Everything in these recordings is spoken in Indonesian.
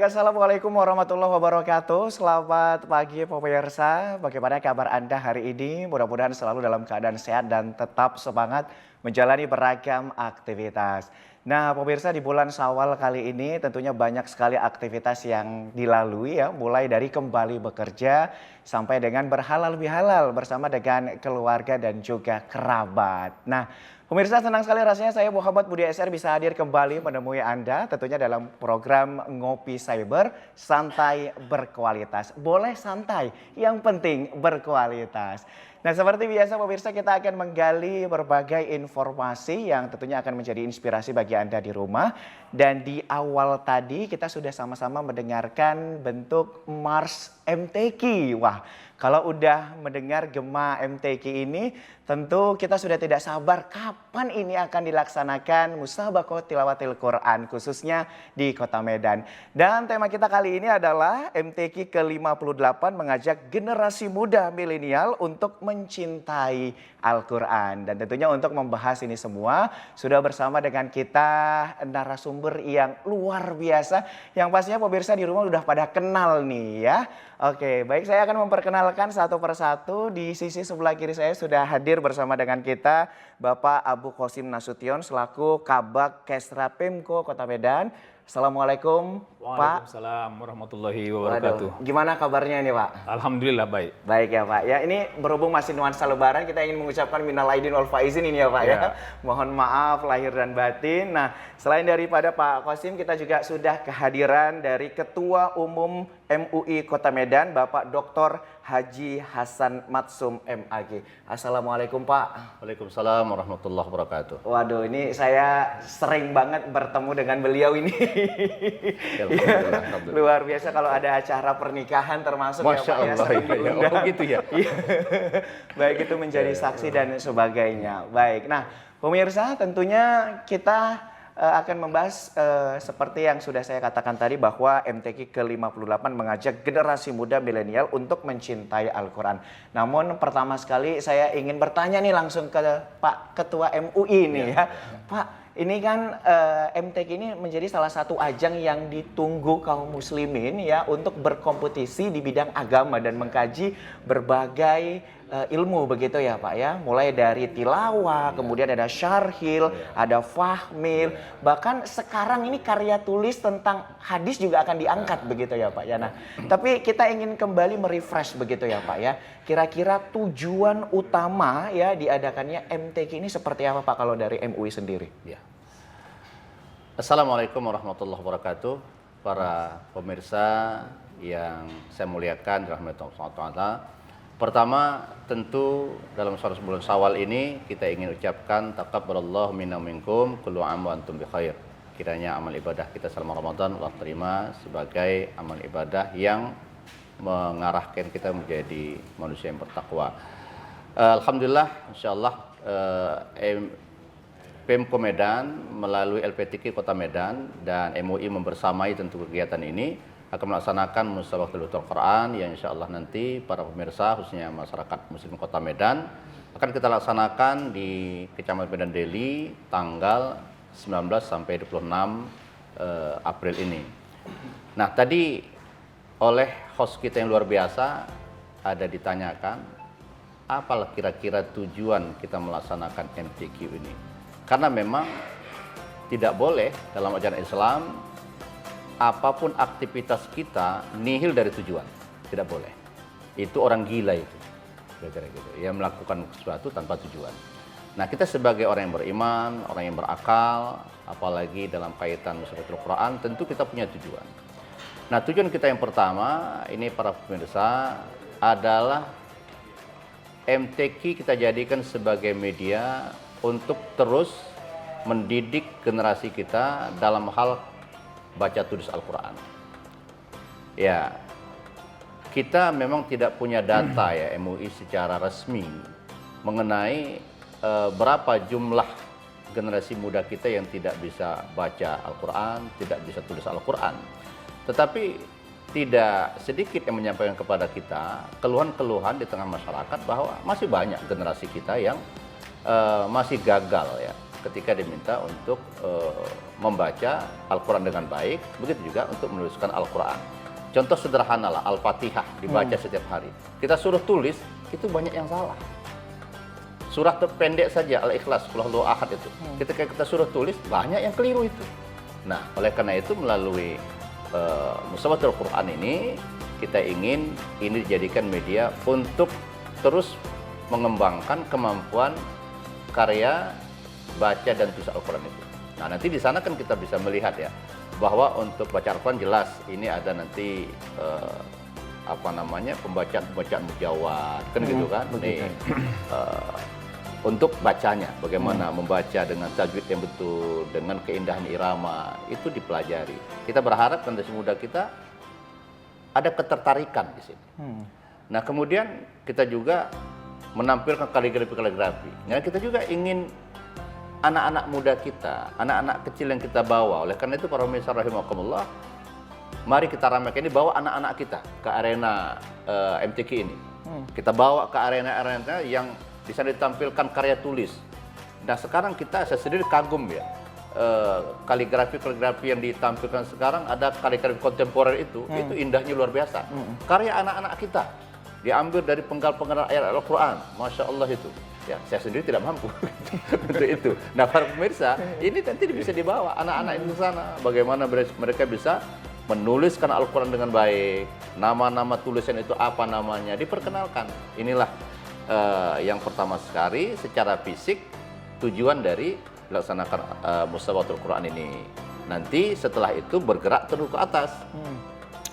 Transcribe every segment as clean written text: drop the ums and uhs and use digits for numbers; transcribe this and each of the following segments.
Baik, Assalamualaikum warahmatullahi wabarakatuh. Selamat pagi pemirsa, bagaimana kabar Anda hari ini? Mudah-mudahan selalu dalam keadaan sehat dan tetap semangat menjalani beragam aktivitas. Nah pemirsa, di bulan Syawal kali ini tentunya banyak sekali aktivitas yang dilalui ya. Mulai dari kembali bekerja sampai dengan berhalal bihalal bersama dengan keluarga dan juga kerabat. Nah pemirsa, senang sekali rasanya saya Muhammad Budi SR bisa hadir kembali menemui Anda tentunya dalam program Ngopi Cyber, santai berkualitas. Boleh santai, yang penting berkualitas. Nah seperti biasa pemirsa, kita akan menggali berbagai informasi yang tentunya akan menjadi inspirasi bagi Anda di rumah. Dan di awal tadi kita sudah sama-sama mendengarkan bentuk Mars MTQ. Wah, kalau udah mendengar gema MTQ ini tentu kita sudah tidak sabar kapan ini akan dilaksanakan Musabaqah Tilawatil Quran khususnya di Kota Medan. Dan tema kita kali ini adalah MTQ ke-58 mengajak generasi muda milenial untuk mencintai Al-Quran. Dan tentunya untuk membahas ini semua sudah bersama dengan kita narasumber yang luar biasa yang pastinya pemirsa di rumah udah pada kenal nih ya. Oke, baik, saya akan memperkenalkan satu persatu. Di sisi sebelah kiri saya sudah hadir bersama dengan kita Bapak Abu Qasim Nasution selaku Kabag Kesra Pemko Kota Medan. Assalamualaikum Pak. Waalaikumsalam warahmatullahi wabarakatuh. Waduh, gimana kabarnya ini Pak? Alhamdulillah baik. Baik ya Pak. Ya ini berhubung masih nuansa lebaran, kita ingin mengucapkan minal aidin wal faizin ini ya Pak ya. Mohon maaf lahir dan batin. Nah selain daripada Pak Qasim, kita juga sudah kehadiran dari Ketua Umum MUI Kota Medan Bapak Dr. Haji Hasan Matsum MAG. Assalamualaikum Pak. Waalaikumsalam warahmatullahi wabarakatuh. Waduh, ini saya sering banget bertemu dengan beliau ini. Alhamdulillah. Luar biasa kalau ada acara pernikahan termasuk Masya ya Pak Allah, sering ya. diundang. Oh gitu ya. Iya. Baik itu menjadi saksi dan sebagainya. Baik, nah pemirsa tentunya kita akan membahas seperti yang sudah saya katakan tadi bahwa MTQ ke-58 mengajak generasi muda milenial untuk mencintai Al-Quran. Namun pertama sekali saya ingin bertanya nih langsung ke Pak Ketua MUI nih ya. Pak, ini kan MTQ ini menjadi salah satu ajang yang ditunggu kaum muslimin ya untuk berkompetisi di bidang agama dan mengkaji berbagai ilmu begitu ya Pak ya. Mulai dari tilawah, kemudian ada syarhil, ada fahmil, bahkan sekarang ini karya tulis tentang hadis juga akan diangkat begitu ya Pak ya. Nah, tapi kita ingin kembali merefresh begitu ya Pak ya. Kira-kira tujuan utama ya diadakannya MTQ ini seperti apa Pak kalau dari MUI sendiri? Ya. Assalamualaikum warahmatullahi wabarakatuh. Para pemirsa yang saya muliakan dirahmati Allah SWT. Pertama, tentu dalam bulan Syawal ini kita ingin ucapkan taqabbalallahu minna minkum kullu 'am wa antum bi khair. Kiranya amal ibadah kita selama Ramadan Allah terima sebagai amal ibadah yang mengarahkan kita menjadi manusia yang bertakwa. Alhamdulillah, insyaallah Pemko Medan melalui LPTQ Kota Medan dan MUI membersamai tentu kegiatan ini akan melaksanakan Musabaqah Tilawatil Quran yang insya Allah nanti para pemirsa khususnya masyarakat muslim Kota Medan akan kita laksanakan di Kecamatan Medan Deli tanggal 19 sampai 26 April ini. Nah tadi oleh host kita yang luar biasa ada ditanyakan apalah kira-kira tujuan kita melaksanakan MTQ ini. Karena memang tidak boleh dalam ajaran Islam apapun aktivitas kita nihil dari tujuan, tidak boleh. Itu orang gila itu, kira-kira gitu. Ya melakukan sesuatu tanpa tujuan. Nah kita sebagai orang yang beriman, orang yang berakal, apalagi dalam kaitan Musabaqah Quran, tentu kita punya tujuan. Nah tujuan kita yang pertama, ini para pemirsa, adalah MTQ kita jadikan sebagai media untuk terus mendidik generasi kita dalam hal baca tulis Al-Quran. Ya, kita memang tidak punya data ya MUI secara resmi mengenai berapa jumlah generasi muda kita yang tidak bisa baca Al-Quran, tidak bisa tulis Al-Quran. Tetapi tidak sedikit yang menyampaikan kepada kita keluhan-keluhan di tengah masyarakat bahwa masih banyak generasi kita yang masih gagal ya ketika diminta untuk membaca Al-Quran dengan baik, begitu juga untuk menuliskan Al-Quran. Contoh sederhana lah, Al-Fatihah dibaca setiap hari. Kita suruh tulis, itu banyak yang salah. Surah terpendek saja, Al-Ikhlas, Qul Huwallahu Ahad itu. Ketika kita suruh tulis, banyak yang keliru itu. Nah, oleh karena itu melalui Musabatul Quran ini, kita ingin ini dijadikan media untuk terus mengembangkan kemampuan karya baca dan tulis Al-Quran itu. Nah, nanti di sana kan kita bisa melihat ya, bahwa untuk baca Al-Quran jelas, ini ada nanti pembacaan mujawad, kan gitu kan. Nih, untuk bacanya, bagaimana membaca dengan tajwid yang betul, dengan keindahan irama, itu dipelajari. Kita berharap generasi muda kita ada ketertarikan di sini. Nah, kemudian kita juga menampilkan kaligrafi. Nah, kita juga ingin anak-anak muda kita, anak-anak kecil yang kita bawa. Oleh karena itu, para pemirsa rahimakumullah, mari kita ramaikan ini, bawa anak-anak kita ke arena MTQ ini. Kita bawa ke arena-arena yang bisa ditampilkan karya tulis. Nah, sekarang saya sendiri kagum ya, kaligrafi yang ditampilkan sekarang, ada kaligrafi kontemporer itu indahnya luar biasa. Karya anak-anak kita diambil dari penggal-penggalan ayat Al-Quran, Masya Allah itu. Ya, saya sendiri tidak mampu untuk itu. Nah, para pemirsa, ini nanti bisa dibawa anak-anak ini ke sana. Bagaimana mereka bisa menuliskan Al-Quran dengan baik, nama-nama tulisan itu apa namanya, diperkenalkan. Inilah yang pertama sekali secara fisik tujuan dari melaksanakan Musabatul Quran ini. Nanti setelah itu bergerak terus ke atas.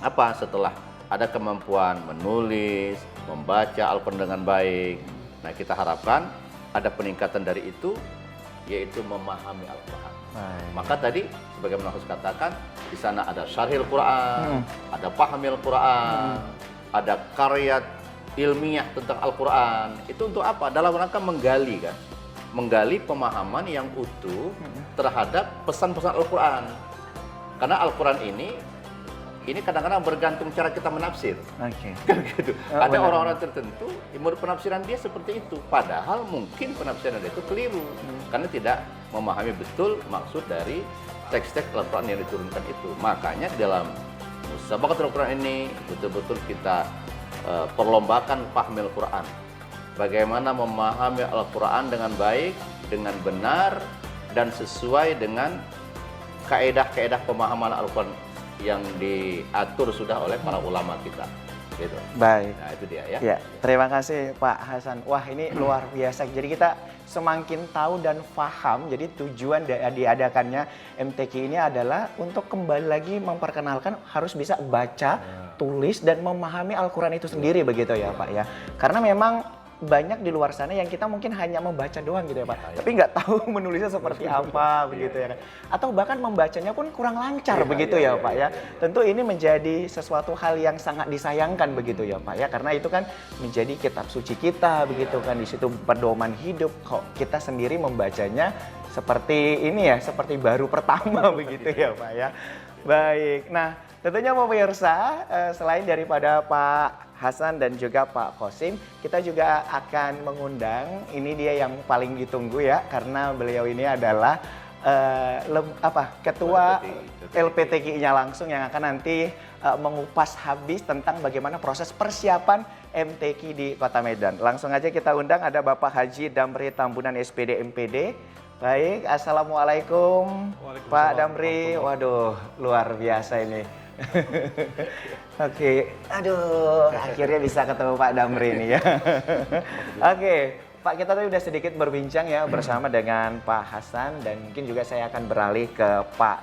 Apa? Setelah ada kemampuan menulis, membaca Al-Quran dengan baik. Nah, kita harapkan ada peningkatan dari itu, yaitu memahami Al-Quran. Maka tadi, sebagaimana aku katakan, di sana ada syarhil Quran, ada pahamil Quran, ada karya ilmiah tentang Al-Quran. Itu untuk apa? Dalam rangka menggali kan, menggali pemahaman yang utuh terhadap pesan-pesan Al-Quran. Karena Al-Quran ini kadang-kadang bergantung cara kita menafsir. Kan gitu. Ada orang-orang tertentu, menurut penafsiran dia seperti itu. Padahal mungkin penafsiran dia itu keliru. Karena tidak memahami betul maksud dari teks-teks Al-Quran yang diturunkan itu. Makanya dalam Musabatul Quran ini betul-betul kita perlombakan fahmil Quran. Bagaimana memahami Al-Quran dengan baik, dengan benar, dan sesuai dengan kaedah-kaedah pemahaman Al-Quran yang diatur sudah oleh para ulama kita. Gitu. Baik. Nah, itu dia ya. Ya, terima kasih Pak Hasan. Wah, ini luar biasa. Jadi kita semakin tahu dan paham. Jadi tujuan diadakannya MTQ ini adalah untuk kembali lagi memperkenalkan harus bisa baca, tulis, dan memahami Al-Quran itu sendiri begitu ya Pak ya. Karena memang banyak di luar sana yang kita mungkin hanya membaca doang gitu ya Pak, tapi nggak tahu menulisnya seperti apa begitu ya kan, atau bahkan membacanya pun kurang lancar begitu ya Pak ya. Tentu ini menjadi sesuatu hal yang sangat disayangkan begitu ya Pak ya, karena itu kan menjadi kitab suci kita begitu kan, di situ pedoman hidup, kok kita sendiri membacanya seperti ini ya, seperti baru pertama begitu ya Pak ya. Baik, nah tentunya pemirsa, selain daripada Pak Hasan dan juga Pak Qasim, kita juga akan mengundang, ini dia yang paling ditunggu ya, karena beliau ini adalah ketua LPTQ-nya langsung yang akan nanti mengupas habis tentang bagaimana proses persiapan MTQ di Kota Medan. Langsung aja kita undang, ada Bapak Haji Damri Tambunan SPD MPD. Baik, Assalamualaikum Pak Damri. Waduh, luar biasa ini. Oke, aduh, akhirnya bisa ketemu Pak Damri ini ya. Oke, Pak, kita tadi udah sedikit berbincang ya bersama dengan Pak Hasan, dan mungkin juga saya akan beralih ke Pak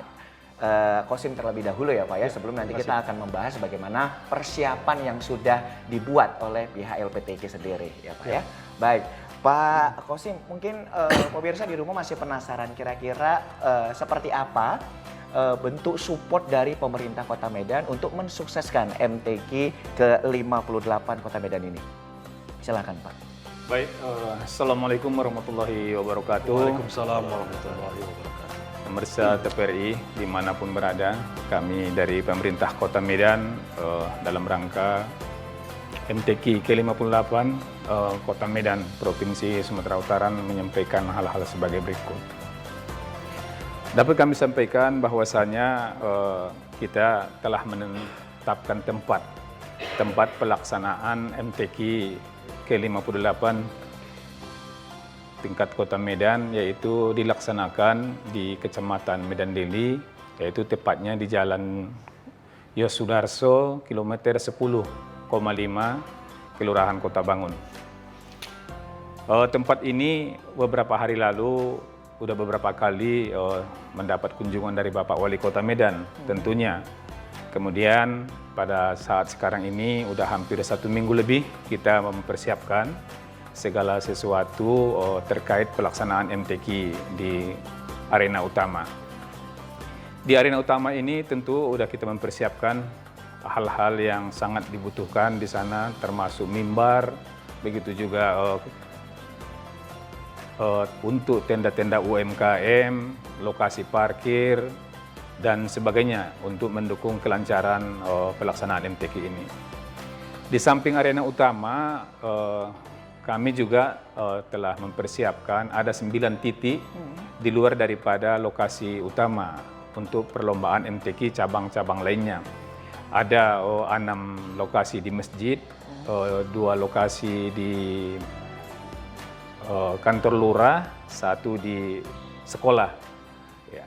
Qasim terlebih dahulu ya Pak ya, sebelum nanti kita akan membahas bagaimana persiapan yang sudah dibuat oleh pihak LPTQ sendiri ya Pak ya. Baik, Pak Qasim, mungkin pemirsa di rumah masih penasaran kira-kira seperti apa bentuk support dari pemerintah Kota Medan untuk mensukseskan MTQ ke-58 Kota Medan ini. Silakan Pak. Baik, Assalamualaikum warahmatullahi wabarakatuh. Waalaikumsalam warahmatullahi wabarakatuh. Pemirsa TVRI dimanapun berada, kami dari pemerintah Kota Medan dalam rangka MTQ ke-58 Kota Medan Provinsi Sumatera Utara menyampaikan hal-hal sebagai berikut. Dapat kami sampaikan bahwasanya kita telah menetapkan tempat pelaksanaan MTQ ke-58 tingkat Kota Medan, yaitu dilaksanakan di Kecamatan Medan Deli, yaitu tepatnya di Jalan Yosudarso, kilometer 10,5, Kelurahan Kota Bangun. Tempat ini beberapa hari lalu sudah beberapa kali mendapat kunjungan dari Bapak Wali Kota Medan tentunya. Kemudian pada saat sekarang ini udah hampir 1 minggu lebih kita mempersiapkan segala sesuatu terkait pelaksanaan MTQ di arena utama. Di arena utama ini tentu udah kita mempersiapkan hal-hal yang sangat dibutuhkan di sana, termasuk mimbar, begitu juga untuk tenda-tenda UMKM, lokasi parkir, dan sebagainya untuk mendukung kelancaran pelaksanaan MTQ ini. Di samping arena utama, kami juga telah mempersiapkan ada 9 titik di luar daripada lokasi utama untuk perlombaan MTQ cabang-cabang lainnya. Ada 6 lokasi di masjid, 2 lokasi di kantor lurah, 1 di sekolah. Ya.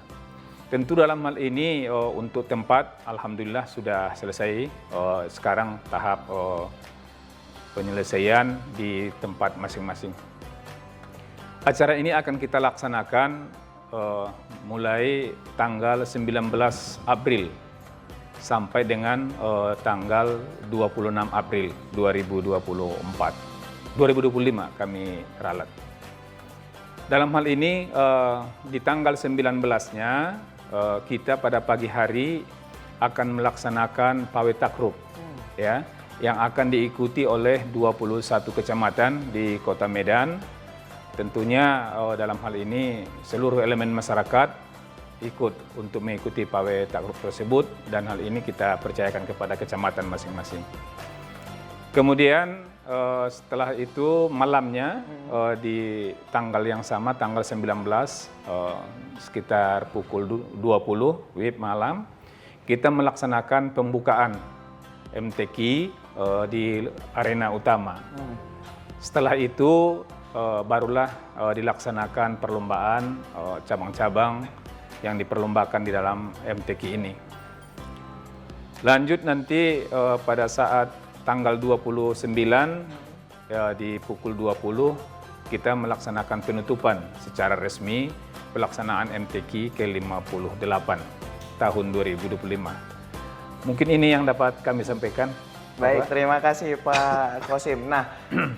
Tentu dalam hal ini untuk tempat, alhamdulillah sudah selesai. Sekarang tahap penyelesaian di tempat masing-masing. Acara ini akan kita laksanakan mulai tanggal 19 April sampai dengan tanggal 26 April 2024. 2025 kami ralat. Dalam hal ini di tanggal 19-nya kita pada pagi hari akan melaksanakan pawai takrub ya, yang akan diikuti oleh 21 kecamatan di Kota Medan. Tentunya dalam hal ini seluruh elemen masyarakat ikut untuk mengikuti pawai takrub tersebut, dan hal ini kita percayakan kepada kecamatan masing-masing. Kemudian setelah itu malamnya di tanggal yang sama, tanggal 19 sekitar pukul 20 WIB malam, kita melaksanakan pembukaan MTQ di arena utama. Setelah itu barulah dilaksanakan perlombaan cabang-cabang yang diperlombakan di dalam MTQ ini. Lanjut nanti pada saat tanggal 29 di pukul 20 kita melaksanakan penutupan secara resmi pelaksanaan MTQ ke-58 tahun 2025. Mungkin ini yang dapat kami sampaikan. Baik, terima kasih Pak Kosim. Nah,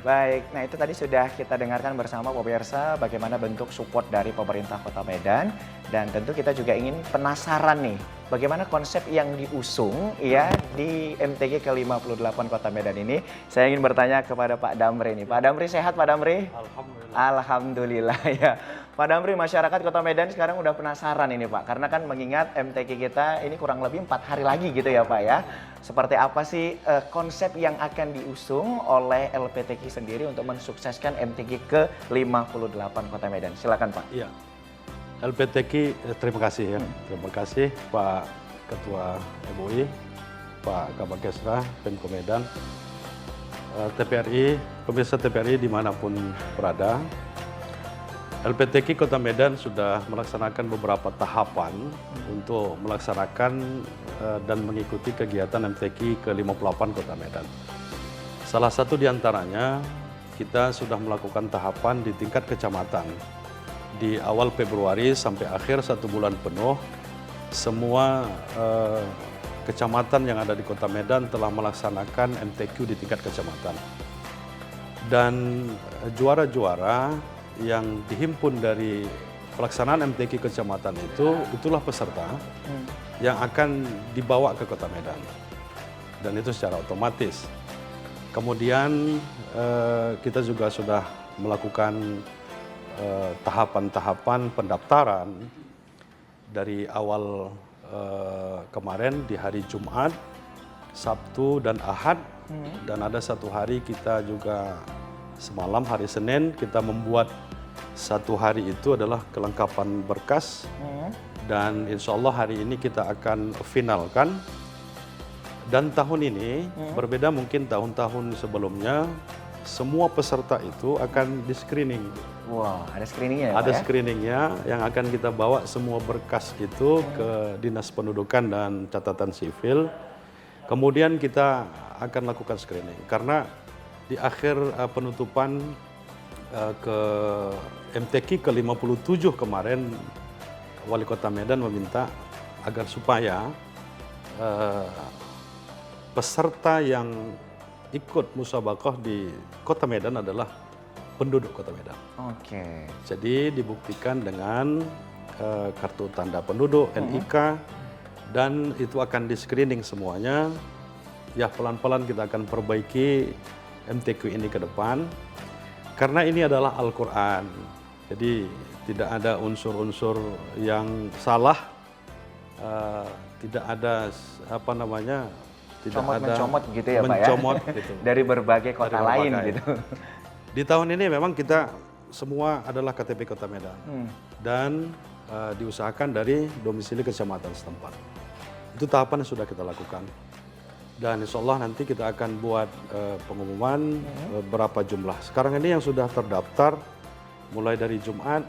baik. Nah, itu tadi sudah kita dengarkan bersama pemirsa bagaimana bentuk support dari pemerintah Kota Medan, dan tentu kita juga ingin penasaran nih bagaimana konsep yang diusung ya di MTQ ke-58 Kota Medan ini. Saya ingin bertanya kepada Pak Damri nih. Pak Damri sehat, Pak Damri? Alhamdulillah. Alhamdulillah ya. Pak Damri, masyarakat Kota Medan sekarang udah penasaran ini Pak, karena kan mengingat MTQ kita ini kurang lebih 4 hari lagi gitu ya Pak ya. Seperti apa sih konsep yang akan diusung oleh LPTQ sendiri untuk mensukseskan MTQ ke-58 Kota Medan? Silakan Pak. Iya. LPTQ, terima kasih ya. Terima kasih Pak Ketua MUI, Pak Kabakesra, Pemko Medan, TPRI, pemirsa TPRI dimanapun berada. LPTQ Kota Medan sudah melaksanakan beberapa tahapan untuk melaksanakan dan mengikuti kegiatan MTQ ke-58 Kota Medan. Salah satu di antaranya, kita sudah melakukan tahapan di tingkat kecamatan. Di awal Februari sampai akhir 1 bulan penuh, semua kecamatan yang ada di Kota Medan telah melaksanakan MTQ di tingkat kecamatan. Dan juara-juara yang dihimpun dari pelaksanaan MTQ kecamatan itulah peserta yang akan dibawa ke Kota Medan. Dan itu secara otomatis. Kemudian kita juga sudah melakukan tahapan-tahapan pendaftaran dari awal kemarin di hari Jumat, Sabtu, dan Ahad. Dan ada 1 hari kita juga semalam hari Senin kita membuat 1 hari itu adalah kelengkapan berkas dan insya Allah hari ini kita akan finalkan. Dan tahun ini berbeda mungkin tahun-tahun sebelumnya, semua peserta itu akan di screening. Wah, ada screeningnya ya, Pak Ada ya? screeningnya yang akan kita bawa semua berkas itu ke Dinas Pendudukan dan Catatan Sipil. Kemudian kita akan lakukan screening. Karena di akhir penutupan ke MTQ ke-57 kemarin, Wali Kota Medan meminta agar supaya peserta yang ikut musabaqah di Kota Medan adalah penduduk Kota Medan. Oke. Jadi dibuktikan dengan kartu tanda penduduk, NIK, dan itu akan di-screening semuanya. Ya pelan-pelan kita akan perbaiki MTQ ini ke depan. Karena ini adalah Al-Quran. Jadi tidak ada unsur-unsur yang salah, tidak ada apa namanya, tidak ada Mencomot gitu ya, Pak ya? mencomot gitu. Dari berbagai kota Dari lain berbagai. gitu. Di tahun ini memang kita semua adalah KTP Kota Medan dan diusahakan dari domisili kecamatan setempat. Itu tahapan yang sudah kita lakukan. Dan insya Allah nanti kita akan buat pengumuman berapa jumlah. Sekarang ini yang sudah terdaftar mulai dari Jumat,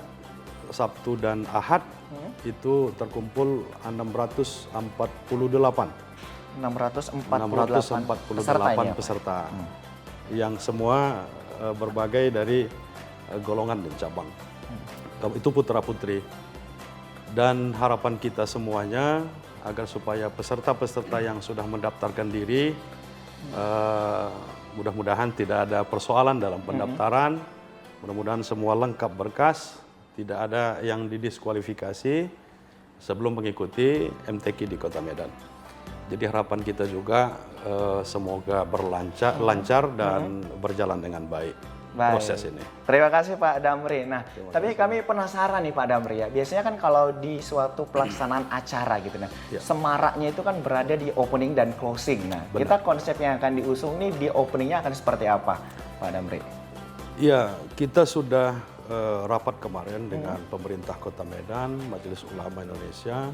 Sabtu dan Ahad itu terkumpul 648. 648 peserta yang semua berbagai dari golongan dan cabang. Itu putra-putri. Dan harapan kita semuanya agar supaya peserta-peserta yang sudah mendaftarkan diri, mudah-mudahan tidak ada persoalan dalam pendaftaran, mudah-mudahan semua lengkap berkas, tidak ada yang didiskualifikasi sebelum mengikuti MTQ di Kota Medan. Jadi harapan kita juga semoga lancar dan berjalan dengan baik proses ini. Terima kasih Pak Damri. Nah, tapi kami penasaran nih Pak Damri ya. Biasanya kan kalau di suatu pelaksanaan acara gitu, nah, semaraknya itu kan berada di opening dan closing. Nah, kita konsep yang akan diusung nih di openingnya akan seperti apa, Pak Damri? Iya, kita sudah rapat kemarin dengan pemerintah Kota Medan, Majelis Ulama Indonesia,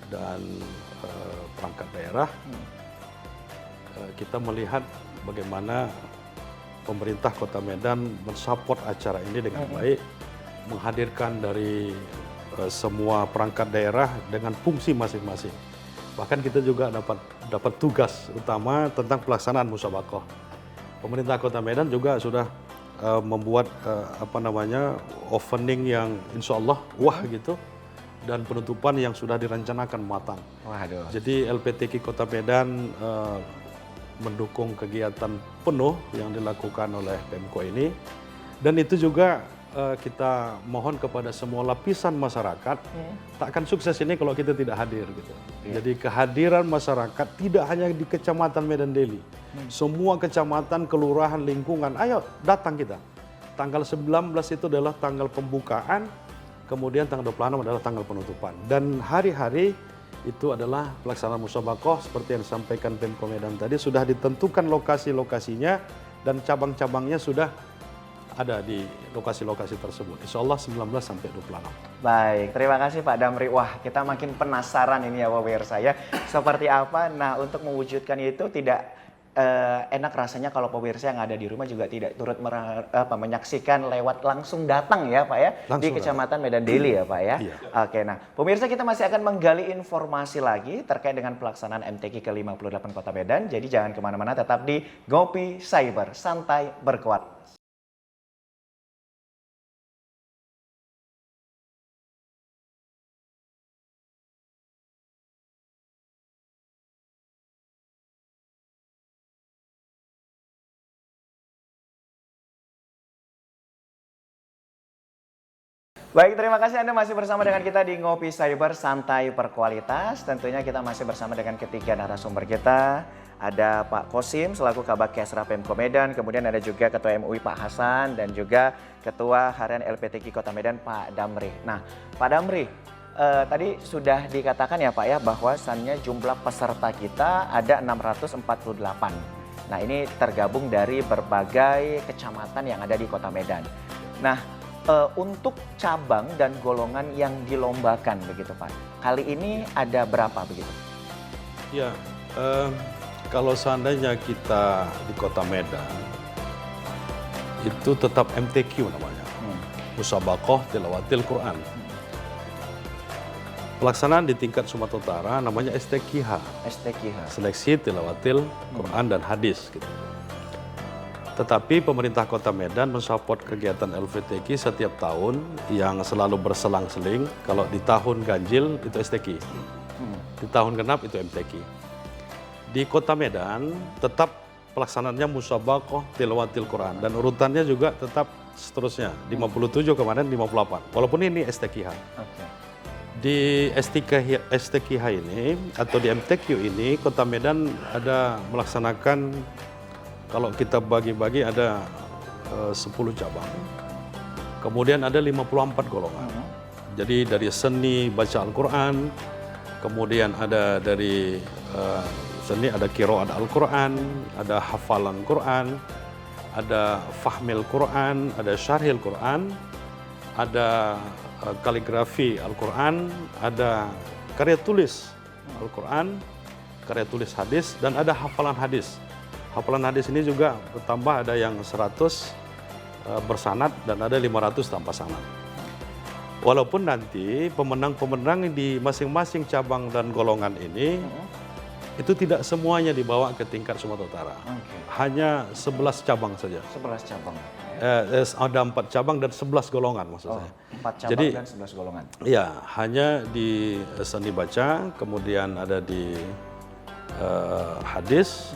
dan perangkat daerah. Kita melihat bagaimana pemerintah Kota Medan mensupport acara ini dengan baik, menghadirkan dari semua perangkat daerah dengan fungsi masing-masing. Bahkan kita juga dapat tugas utama tentang pelaksanaan musabaqah. Pemerintah Kota Medan juga sudah membuat opening yang insya Allah wah gitu, dan penutupan yang sudah direncanakan matang. Waduh. Jadi LPTQ Kota Medan mendukung kegiatan penuh yang dilakukan oleh Pemko ini, dan itu juga kita mohon kepada semua lapisan masyarakat, tak akan sukses ini kalau kita tidak hadir gitu. Jadi kehadiran masyarakat tidak hanya di Kecamatan Medan Deli, semua kecamatan, kelurahan, lingkungan, ayo datang kita. Tanggal 19 itu adalah tanggal pembukaan, kemudian tanggal 26 adalah tanggal penutupan. Dan hari-hari itu adalah pelaksanaan musabaqah seperti yang disampaikan Pemko Medan tadi, sudah ditentukan lokasi-lokasinya dan cabang-cabangnya sudah ada di lokasi-lokasi tersebut. Insya Allah 19 sampai 26. Baik, terima kasih Pak Damri. Wah, kita makin penasaran ini ya pemirsa ya. Seperti apa? Nah, untuk mewujudkan itu tidak enak rasanya kalau pemirsa yang ada di rumah juga tidak turut menyaksikan lewat langsung datang ya Pak ya, langsung di Kecamatan Medan Deli ya Pak ya. Iya. Oke, nah pemirsa kita masih akan menggali informasi lagi terkait dengan pelaksanaan MTQ ke-58 Kota Medan. Jadi jangan kemana-mana, tetap di Ngopi Cyber, santai berkuat. Baik, terima kasih Anda masih bersama dengan kita di Ngopi Cyber Santai Berkualitas. Tentunya kita masih bersama dengan ketiga narasumber kita. Ada Pak Kosim selaku Kabak Kesra Pemko Medan, kemudian ada juga Ketua MUI Pak Hasan, dan juga Ketua Harian LPTQ Kota Medan Pak Damri. Nah, Pak Damri, tadi sudah dikatakan ya Pak ya bahwasannya jumlah peserta kita ada 648. Nah, ini tergabung dari berbagai kecamatan yang ada di Kota Medan. Nah, untuk cabang dan golongan yang dilombakan begitu Pak. Kali ini ada berapa begitu? Ya, kalau seandainya kita di Kota Medan, itu tetap MTQ namanya, Musabaqah Tilawatil Quran. Pelaksanaan di tingkat Sumatera Utara namanya STQH, STQH. Seleksi Tilawatil Quran dan Hadis. Gitu. Tetapi pemerintah Kota Medan mensupport kegiatan LPTQ setiap tahun yang selalu berselang-seling. Kalau di tahun ganjil itu STQ, di tahun genap itu MTQ. Di Kota Medan tetap pelaksanaannya Musabaqah Tilawatil Quran dan urutannya juga tetap seterusnya 57 kemarin 58. Walaupun ini STQH. Oke. Di STQH ini atau di MTQ ini Kota Medan ada melaksanakan, kalau kita bagi-bagi ada 10 cabang. Kemudian ada 54 golongan. Jadi dari seni baca Al-Quran, kemudian ada dari seni ada qiraat Al-Quran, ada hafalan Quran, ada fahmil Quran, ada syarhil Quran, ada kaligrafi Al-Quran, ada karya tulis Al-Quran, karya tulis hadis, dan ada hafalan hadis. Hafalan hadis ini juga bertambah, ada yang 100 bersanad dan ada 500 tanpa sanad. Walaupun nanti pemenang-pemenang di masing-masing cabang dan golongan ini itu tidak semuanya dibawa ke tingkat Sumatera Utara. Hanya 11 cabang saja. 11 cabang. Ada 4 cabang dan 11 golongan maksud saya. 4 cabang Jadi, dan 11 golongan. Ya, hanya di seni baca, kemudian ada di hadis,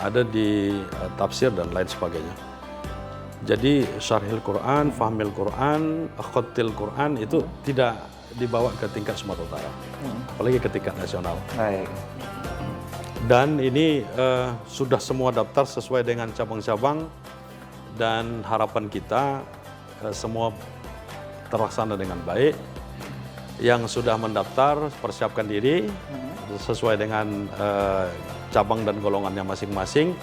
ada di tafsir dan lain sebagainya. Jadi syarhil Quran, fahmil Quran, khatil Quran itu tidak dibawa ke tingkat Sumatera Utara, apalagi ke tingkat nasional. Baik. Dan ini sudah semua daftar sesuai dengan cabang-cabang dan harapan kita semua terlaksana dengan baik. Yang sudah mendaftar persiapkan diri sesuai dengan cabang dan golongannya masing-masing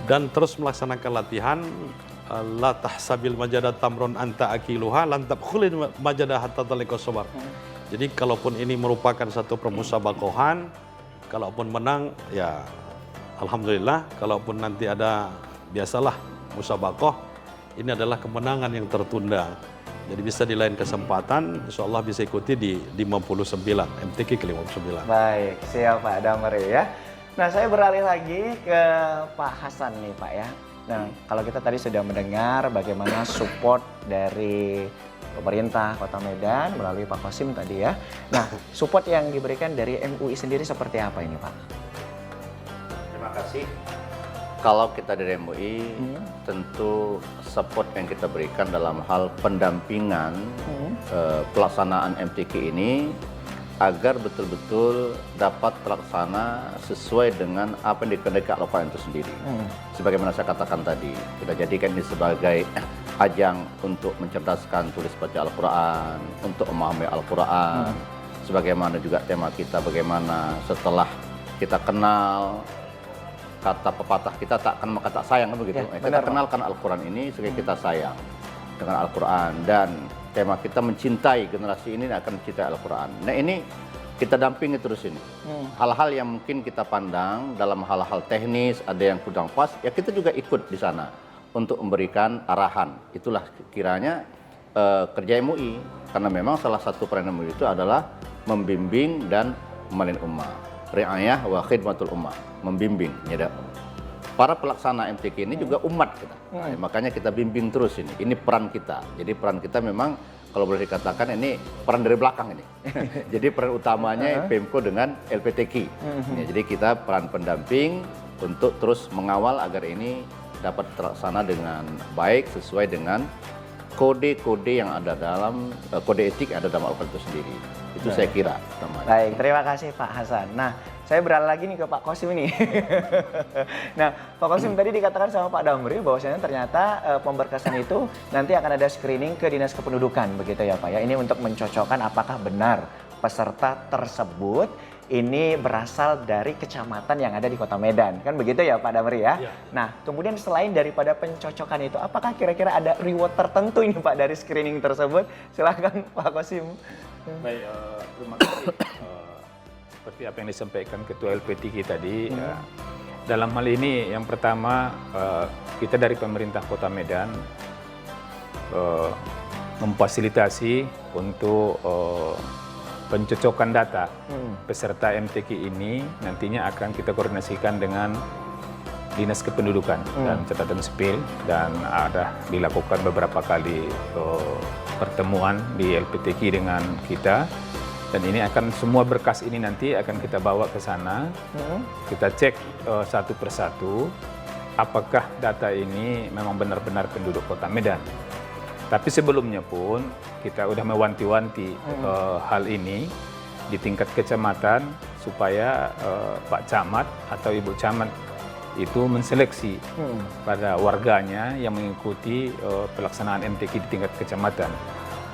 dan terus melaksanakan latihan. La tahsabil majadah tamron anta akiluha lan tabkhulil majadah hatta taliqas sabar. Jadi kalaupun ini merupakan satu permusabaqahan, kalaupun menang ya alhamdulillah, kalaupun nanti ada biasalah musabaqah, ini adalah kemenangan yang tertunda. Jadi bisa di lain kesempatan insyaallah bisa ikuti di 59 MTQ ke 59. Baik, siap Pak Damri ya. Nah, saya beralih lagi ke Pak Hasan nih Pak ya. Nah, kalau kita tadi sudah mendengar bagaimana support dari pemerintah Kota Medan melalui Pak Qasim tadi ya. Nah, support yang diberikan dari MUI sendiri seperti apa ini Pak? Terima kasih. Kalau kita dari MUI, tentu support yang kita berikan dalam hal pendampingan pelaksanaan MTQ ini agar betul-betul dapat terlaksana sesuai dengan apa yang dikehendaki Al-Quran itu sendiri. Sebagaimana saya katakan tadi, kita jadikan ini sebagai ajang untuk mencerdaskan tulis baca Al-Quran, untuk memahami Al-Quran. Sebagaimana juga tema kita, bagaimana setelah kita kenal kata pepatah kita tak kenal maka tak sayang, kan begitu. Ya, kita kenalkan Al-Quran ini sehingga kita sayang dengan Al-Quran, dan tema kita mencintai generasi ini akan mencintai Al-Quran. Nah, ini kita dampingi terus ini. Hal-hal yang mungkin kita pandang dalam hal-hal teknis, ada yang kurang pas, ya kita juga ikut di sana untuk memberikan arahan. Itulah kiranya kerja MUI, karena memang salah satu peran MUI itu adalah membimbing dan memelin ummah. Ri'ayah wa khidmatul ummah, membimbing. Ya, para pelaksana MTQ ini juga umat kita. Nah, makanya kita bimbing terus ini. Ini peran kita. Jadi peran kita memang kalau boleh dikatakan ini peran dari belakang ini. Jadi peran utamanya Pemko dengan LPTQ. Ya, jadi kita peran pendamping untuk terus mengawal agar ini dapat terlaksana dengan baik sesuai dengan kode-kode yang ada dalam kode etik yang ada dalam Al-Quran itu sendiri. Itu saya kira utamanya. Baik, terima kasih Pak Hasan. Nah, saya beralih lagi nih ke Pak Qasim ini. Nah, Pak Qasim tadi dikatakan sama Pak Damri bahwasanya ternyata pemberkasan itu nanti akan ada screening ke Dinas Kependudukan begitu ya Pak ya. Ini untuk mencocokkan apakah benar peserta tersebut ini berasal dari kecamatan yang ada di Kota Medan. Kan begitu ya Pak Damri ya? Iya. Nah, kemudian selain daripada pencocokan itu, apakah kira-kira ada reward tertentu ini Pak dari screening tersebut? Silakan Pak Qasim. Baik, terima kasih. Seperti apa yang disampaikan Ketua LPTK tadi, dalam hal ini yang pertama kita dari pemerintah Kota Medan memfasilitasi untuk pencocokan data peserta MTQ ini nantinya akan kita koordinasikan dengan Dinas Kependudukan dan Catatan Sipil, dan ada dilakukan beberapa kali pertemuan di LPTQ dengan kita, dan ini akan semua berkas ini nanti akan kita bawa ke sana. Kita cek satu persatu apakah data ini memang benar-benar penduduk Kota Medan. Tapi sebelumnya pun kita udah mewanti-wanti hal ini di tingkat kecamatan supaya Pak Camat atau Ibu Camat itu menseleksi pada warganya yang mengikuti pelaksanaan MTQ di tingkat kecamatan.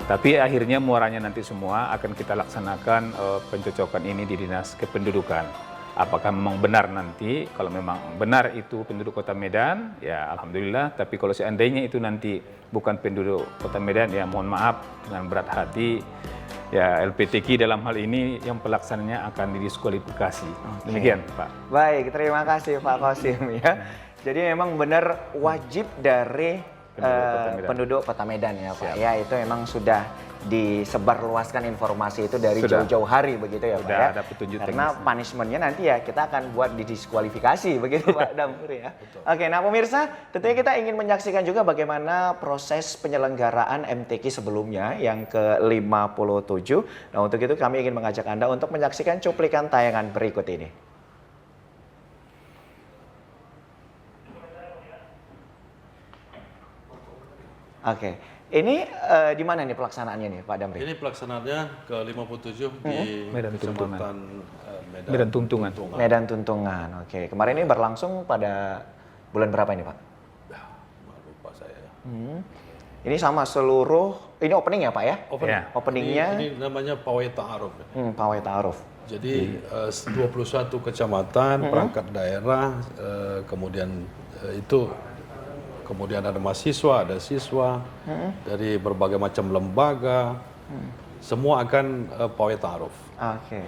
Tapi akhirnya muaranya nanti semua akan kita laksanakan pencocokan ini di Dinas Kependudukan. Apakah memang benar nanti, kalau memang benar itu penduduk Kota Medan, ya Alhamdulillah. Tapi kalau seandainya itu nanti bukan penduduk Kota Medan, ya mohon maaf dengan berat hati. Ya LPTQ dalam hal ini yang pelaksananya akan didiskualifikasi. Demikian Pak. Baik, terima kasih Pak Qasim ya. Jadi memang benar wajib dari penduduk Kota Medan ya Pak. Siap. Ya itu memang sudah disebarluaskan informasi itu dari Sudah. jauh-jauh hari begitu ya Pak Sudah ya. ada petunjuk Karena teknisnya. punishment-nya nanti ya kita akan buat didiskualifikasi begitu Pak Damri ya. Oke, nah pemirsa, tentunya kita ingin menyaksikan juga bagaimana proses penyelenggaraan MTQ sebelumnya yang ke-57. Nah, untuk itu kami ingin mengajak Anda untuk menyaksikan cuplikan tayangan berikut ini. Oke, ini di mana nih pelaksanaannya nih Pak Damri? Ini pelaksanaannya ke-57 di Medan Tuntungan. Kecamatan Medan Tuntungan. Medan Tuntungan. Oke, kemarin ini berlangsung pada bulan berapa ini Pak? Lupa saya. Ini sama seluruh, ini opening ya Pak ya? Ya. Openingnya Ini namanya Pawai Ta'aruf. Pawai Ta'aruf. Jadi 21 kecamatan, perangkat daerah, kemudian kemudian ada mahasiswa, ada siswa dari berbagai macam lembaga, semua akan Pawai Ta'aruf. Oke.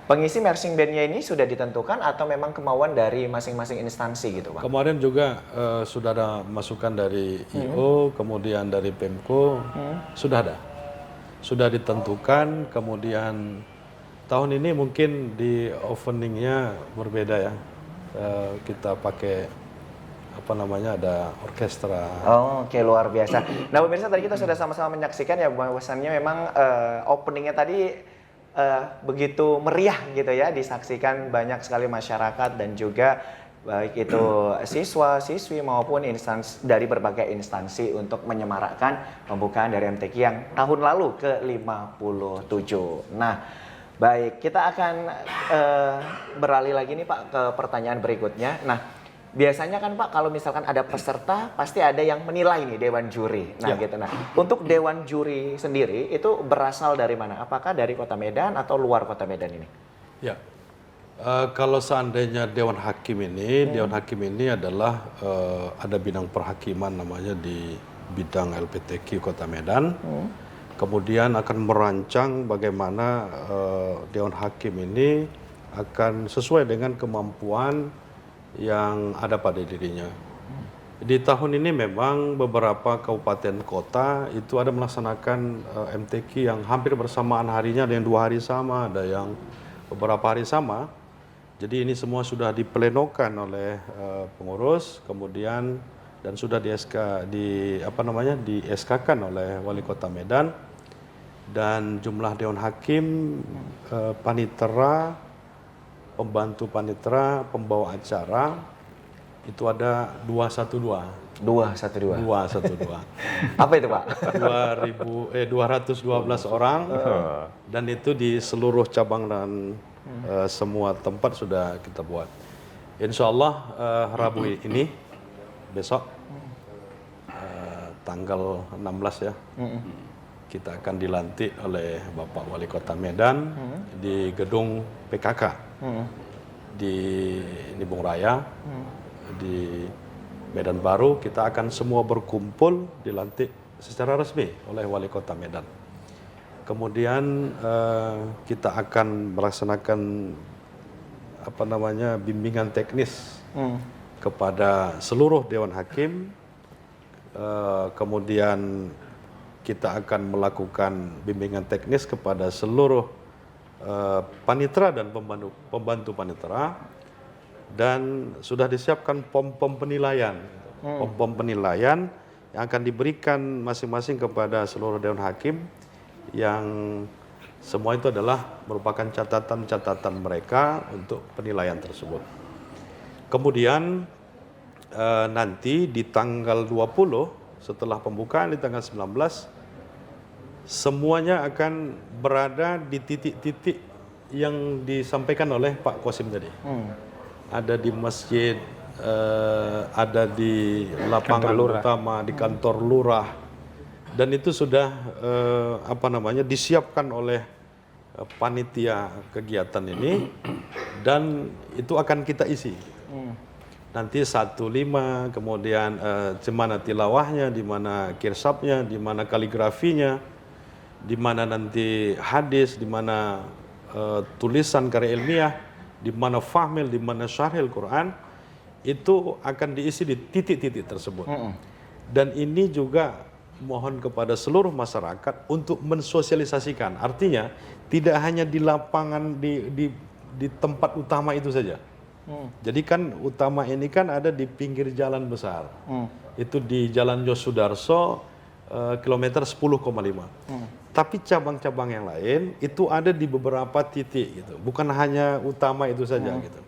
Pengisi marching band-nya ini sudah ditentukan atau memang kemauan dari masing-masing instansi gitu Pak? Kemarin juga sudah ada masukan dari IO, kemudian dari Pemko, sudah ada, sudah ditentukan. Kemudian tahun ini mungkin di openingnya berbeda ya, kita pakai apa namanya, ada orkestra. Oh, oke, luar biasa. Nah pemirsa, tadi kita sudah sama-sama menyaksikan ya bahwasannya memang openingnya tadi begitu meriah gitu ya, disaksikan banyak sekali masyarakat dan juga baik itu siswa, siswi maupun instansi dari berbagai instansi untuk menyemarakkan pembukaan dari MTQ yang tahun lalu ke-57. Nah, baik, kita akan beralih lagi nih Pak ke pertanyaan berikutnya. Nah, biasanya kan Pak kalau misalkan ada peserta pasti ada yang menilai nih dewan juri. Nah, gitu. Nah, untuk dewan juri sendiri itu berasal dari mana? Apakah dari Kota Medan atau luar Kota Medan ini? Ya, kalau seandainya Dewan Hakim ini adalah ada bidang perhakiman namanya di bidang LPTQ Kota Medan. Kemudian akan merancang bagaimana Dewan Hakim ini akan sesuai dengan kemampuan yang ada pada dirinya. Di tahun ini memang beberapa kabupaten kota itu ada melaksanakan MTQ yang hampir bersamaan harinya, ada yang 2 hari sama, ada yang beberapa hari sama. Jadi ini semua sudah diplenokan oleh pengurus, kemudian dan sudah di-SK-kan oleh Wali Kota Medan, dan jumlah Dewan Hakim, panitera, pembantu panitera, pembawa acara itu ada 212. 212. Apa itu Pak? 212 orang, dan itu di seluruh cabang dan semua tempat sudah kita buat. Insya Allah Rabu ini, besok tanggal 16 ya, kita akan dilantik oleh Bapak Wali Kota Medan di gedung PKK di Bung Raya, di Medan Baru. Kita akan semua berkumpul dilantik secara resmi oleh Wali Kota Medan. Kemudian kita akan melaksanakan bimbingan teknis kepada seluruh Dewan Hakim. Kemudian kita akan melakukan bimbingan teknis kepada seluruh panitera dan pembantu panitera, dan sudah disiapkan pom-pom penilaian. Pom-pom penilaian yang akan diberikan masing-masing kepada seluruh Dewan Hakim, yang semua itu adalah merupakan catatan-catatan mereka untuk penilaian tersebut. Kemudian nanti di tanggal 20 setelah pembukaan di tanggal 19, semuanya akan berada di titik-titik yang disampaikan oleh Pak Qasim tadi. Ada di masjid, ada di lapangan utama, di kantor lurah, dan itu sudah disiapkan oleh panitia kegiatan ini, dan itu akan kita isi. Nanti 1-5, kemudian di mana tilawahnya, di mana kirsabnya, di mana kaligrafinya, di mana nanti hadis, di mana tulisan karya ilmiah, di mana fahmil, di mana syarhil Quran, itu akan diisi di titik-titik tersebut. Dan ini juga mohon kepada seluruh masyarakat untuk mensosialisasikan. Artinya tidak hanya di lapangan, di tempat utama itu saja. Jadi kan utama ini kan ada di pinggir jalan besar. Itu di Jalan Yosudarso, kilometer 10,5. Tapi cabang-cabang yang lain itu ada di beberapa titik gitu. Bukan hanya utama itu saja gitu.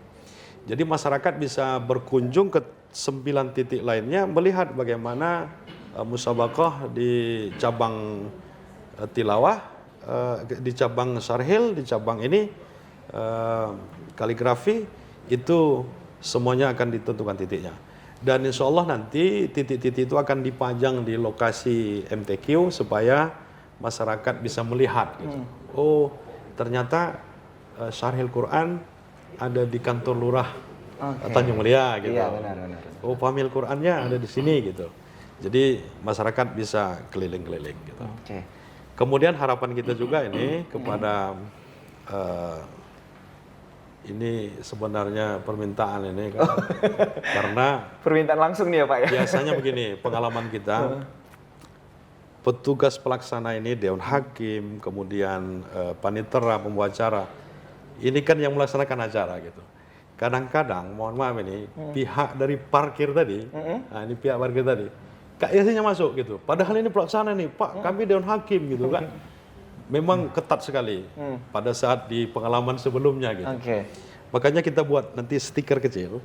Jadi masyarakat bisa berkunjung ke 9 titik lainnya, melihat bagaimana musabaqah di cabang tilawah, di cabang syarhil, di cabang ini kaligrafi, itu semuanya akan ditentukan titiknya. Dan insya Allah nanti titik-titik itu akan dipajang di lokasi MTQ supaya masyarakat bisa melihat gitu. Oh, ternyata syarhil Quran ada di kantor lurah Tanjung Mulia gitu. Iya, benar. Oh, fahmil Qurannya ada di sini gitu. Jadi masyarakat bisa keliling-keliling gitu. Kemudian harapan kita juga ini kepada ini sebenarnya permintaan ini karena Permintaan langsung nih ya Pak ya. biasanya begini, pengalaman kita, petugas pelaksana ini, Dewan Hakim, kemudian panitera, pembawa ini kan yang melaksanakan acara gitu. Kadang-kadang, mohon maaf ini, pihak dari parkir tadi, nah ini pihak parkir tadi, biasanya masuk gitu. Padahal ini pelaksana nih, Pak, kami Dewan Hakim gitu kan. Memang ketat sekali pada saat di pengalaman sebelumnya gitu. Makanya kita buat nanti stiker kecil,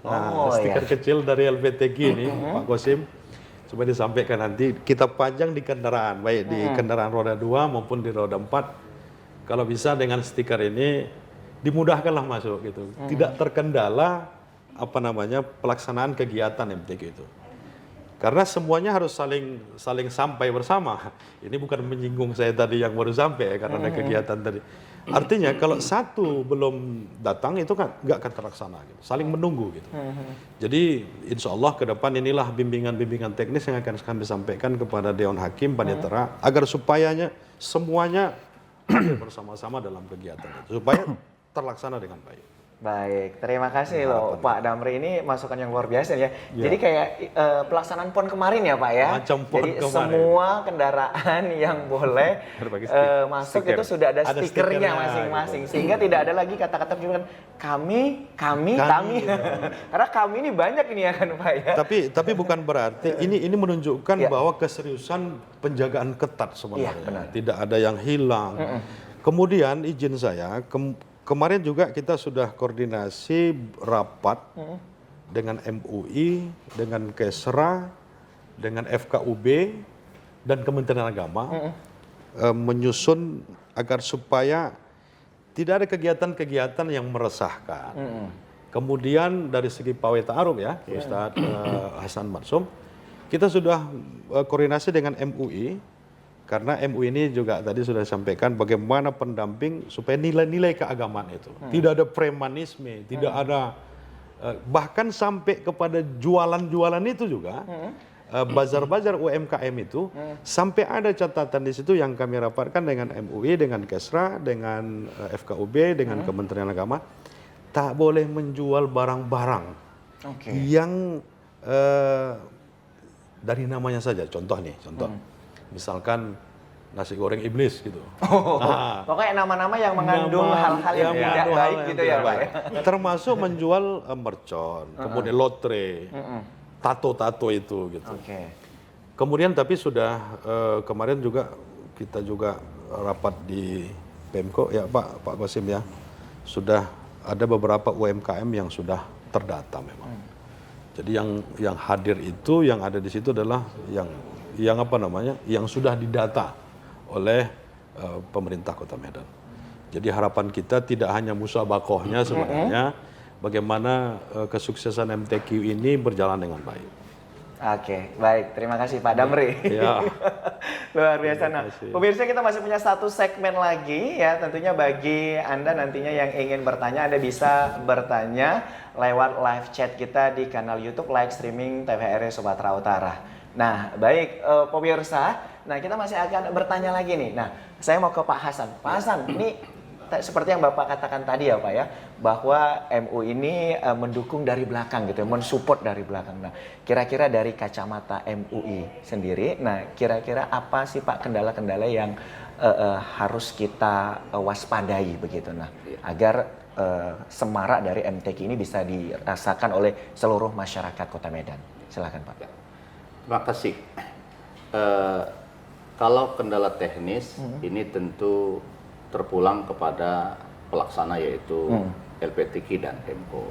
stiker kecil dari LPTQ ini, Pak Qasim, supaya disampaikan nanti kita pajang di kendaraan, baik di kendaraan roda 2 maupun di roda 4. Kalau bisa dengan stiker ini dimudahkanlah masuk gitu. Tidak terkendala pelaksanaan kegiatan MTQ itu. Karena semuanya harus saling sampai bersama. Ini bukan menyinggung saya tadi yang baru sampai karena ada kegiatan tadi. Artinya kalau satu belum datang itu kan nggak akan terlaksana gitu. Saling menunggu gitu. Jadi insya Allah ke depan inilah bimbingan-bimbingan teknis yang akan kami sampaikan kepada Dewan Hakim, panitera, agar supayanya semuanya bersama-sama dalam kegiatan itu, supaya terlaksana dengan baik. Baik, terima kasih loh Pak Damri, ini masukan yang luar biasa ya. Jadi kayak pelaksanaan PON kemarin ya Pak ya. Macam PON jadi kemarin. Semua kendaraan yang boleh masuk itu sudah ada stikernya masing-masing. Gitu. Sehingga tidak ada lagi kata-kata kami. Karena kami ini banyak ini ya kan Pak ya. Tapi bukan berarti ini menunjukkan bahwa keseriusan penjagaan ketat sebenarnya. Tidak ada yang hilang. Kemudian izin saya, kemarin juga kita sudah koordinasi rapat dengan MUI, dengan Kesra, dengan FKUB, dan Kementerian Agama menyusun agar supaya tidak ada kegiatan-kegiatan yang meresahkan. Kemudian dari segi pawai ta'aruf ya, Ustadz Hasan Marsum, kita sudah koordinasi dengan MUI Karena MUI ini juga tadi sudah disampaikan bagaimana pendamping supaya nilai-nilai keagamaan itu. Tidak ada premanisme, tidak ada bahkan sampai kepada jualan-jualan itu juga. Bazar-bazar UMKM itu sampai ada catatan di situ yang kami rapatkan dengan MUI, dengan Kesra, dengan FKUB, dengan Kementerian Agama, tak boleh menjual barang-barang yang dari namanya saja. Contoh, misalkan nasi goreng iblis gitu. Pokoknya nama-nama yang mengandung hal-hal yang tidak baik gitu ya Pak. Termasuk menjual mercon, kemudian lotre, tato-tato itu gitu. Kemudian tapi sudah kemarin juga kita juga rapat di Pemko ya Pak Qasim ya, sudah ada beberapa UMKM yang sudah terdata memang. Jadi yang hadir itu, yang ada di situ adalah yang apa namanya, yang sudah didata oleh pemerintah Kota Medan. Jadi harapan kita tidak hanya musabakohnya sebenarnya, bagaimana kesuksesan MTQ ini berjalan dengan baik. Oke, baik. Terima kasih Pak Damri. Ya. Luar biasa. Nah, pemirsa kita masih punya satu segmen lagi ya. Tentunya bagi Anda nantinya yang ingin bertanya, Anda bisa bertanya lewat live chat kita di kanal YouTube live streaming TVRI Sumatera Utara. Nah, baik pemirsa. Nah, kita masih akan bertanya lagi nih. Nah, saya mau ke Pak Hasan. Pak Hasan, ini seperti yang Bapak katakan tadi ya Pak ya, bahwa MU ini mendukung dari belakang gitu, mensupport dari belakang. Nah, kira-kira dari kacamata MUI sendiri, nah kira-kira apa sih Pak kendala-kendala yang harus kita waspadai begitu, nah agar semarak dari MTQ ini bisa dirasakan oleh seluruh masyarakat Kota Medan. Silakan Pak. Terima kasih. Kalau kendala teknis ini tentu terpulang kepada pelaksana yaitu LPTQ dan MKO.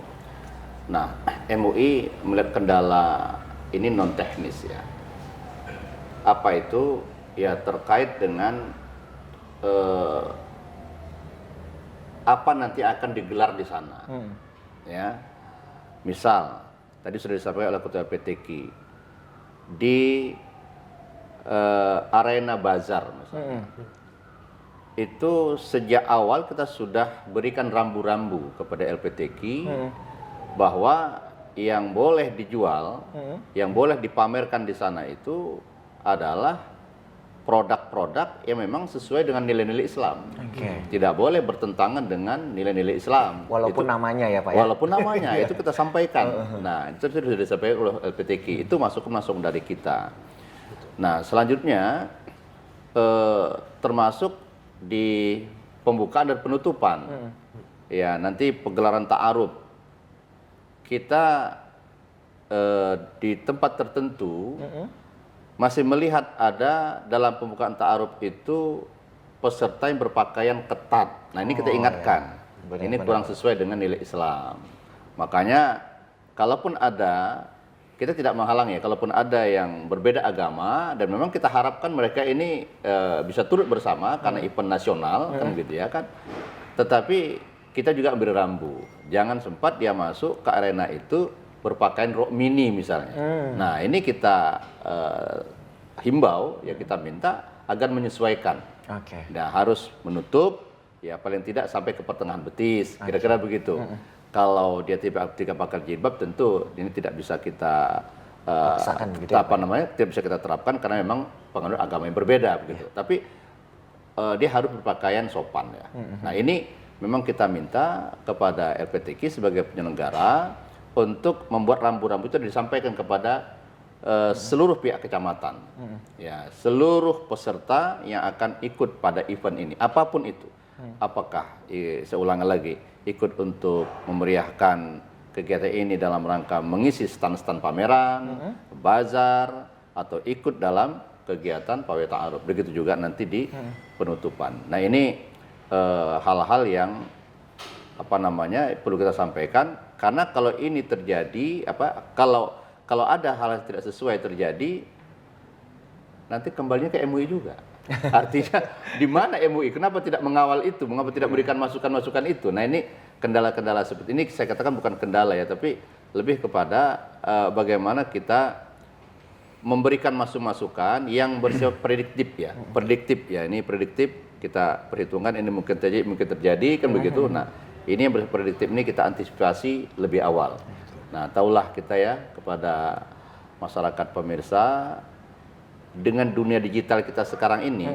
Nah, MUI melihat kendala ini non teknis ya. Apa itu? Ya terkait dengan apa nanti akan digelar di sana. Ya, misal tadi sudah disampaikan oleh Ketua LPTQ di arena bazar misalnya. Itu sejak awal kita sudah berikan rambu-rambu kepada LPTQ bahwa yang boleh dijual, yang boleh dipamerkan di sana itu adalah produk-produk yang memang sesuai dengan nilai-nilai Islam. Tidak boleh bertentangan dengan nilai-nilai Islam. Walaupun itu, namanya ya Pak ya? Walaupun namanya, itu kita sampaikan. Nah, itu sudah disampaikan oleh LPTQ. Itu masuk dari kita. Nah, selanjutnya termasuk di pembukaan dan penutupan, ya nanti pegelaran ta'aruf kita di tempat tertentu masih melihat ada dalam pembukaan ta'aruf itu peserta yang berpakaian ketat. Nah ini kita ingatkan, ya. Ini kurang sesuai dengan nilai Islam. Makanya kalaupun ada, kita tidak menghalang ya, kalaupun ada yang berbeda agama dan memang kita harapkan mereka ini bisa turut bersama karena event nasional kan gitu ya kan. Tetapi kita juga ambil rambu, jangan sempat dia masuk ke arena itu berpakaian rok mini misalnya. Nah ini kita himbau ya, kita minta agar menyesuaikan. Nah harus menutup ya paling tidak sampai ke pertengahan betis, kira-kira begitu. Kalau dia tidak pakai jilbab, tentu ini tidak bisa kita tidak bisa kita terapkan karena memang penganut agama yang berbeda begitu. Tapi dia harus berpakaian sopan ya. Nah ini memang kita minta kepada LPTQ sebagai penyelenggara untuk membuat rambu-rambu itu disampaikan kepada seluruh pihak kecamatan, ya seluruh peserta yang akan ikut pada event ini, apapun itu. Apakah saya ulangi lagi, ikut untuk memeriahkan kegiatan ini dalam rangka mengisi stand-stand pameran, bazar, atau ikut dalam kegiatan pawai ta'aruf. Begitu juga nanti di penutupan. Nah ini hal-hal yang perlu kita sampaikan, karena kalau ini terjadi, kalau ada hal yang tidak sesuai terjadi, nanti kembalinya ke MUI juga. Artinya di mana MUI? Kenapa tidak mengawal itu? Mengapa tidak memberikan masukan-masukan itu? Nah ini kendala-kendala seperti ini saya katakan bukan kendala ya, tapi lebih kepada bagaimana kita memberikan masukan yang bersifat prediktif ya. Prediktif ya, ini prediktif kita perhitungkan ini mungkin terjadi kan begitu. Nah, ini yang bersifat prediktif ini kita antisipasi lebih awal. Nah, tahulah kita ya kepada masyarakat pemirsa dengan dunia digital kita sekarang ini,